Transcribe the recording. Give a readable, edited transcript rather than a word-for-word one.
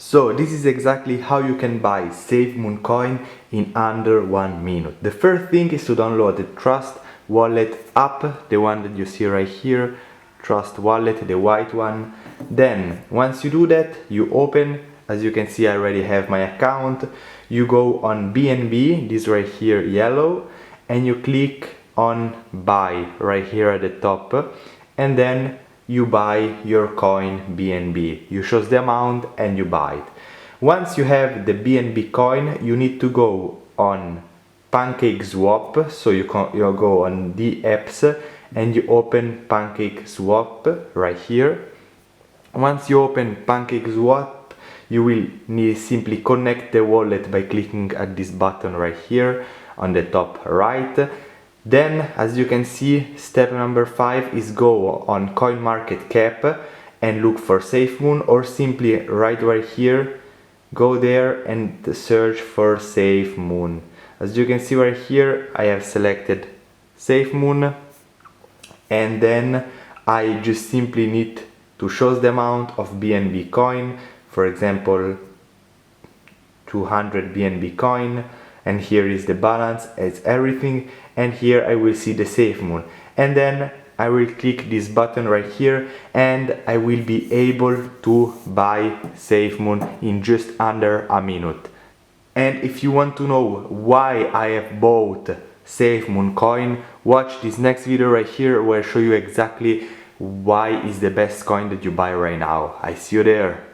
So this is exactly how you can buy SAFEMOON coin in under 1 minute. The first thing is to download the Trust Wallet app, the one that you see right here, Trust Wallet, the white one. Then once you do that, you open, as you can see I already have my account, you go on BNB, this right here yellow, and you click on buy right here at the top, and then you buy your coin BNB. You choose the amount and you buy it. Once you have the BNB coin, you need to go on PancakeSwap, so you go on the apps and you open PancakeSwap right here. Once you open PancakeSwap, you will need simply connect the wallet by clicking at this button right here on the top right. Then, as you can see, step number 5 is go on CoinMarketCap and look for SAFEMOON, or simply right here, go there and search for SAFEMOON. As you can see right here, I have selected SAFEMOON, and then I just simply need to choose the amount of BNB coin, for example 200 BNB coin, and here is the balance, it's everything, and here I will see the SAFEMOON, and then I will click this button right here and I will be able to buy SAFEMOON in just under a minute. And if you want to know why I have bought SAFEMOON coin, watch this next video right here where I show you exactly why is the best coin that you buy right now. I see you there.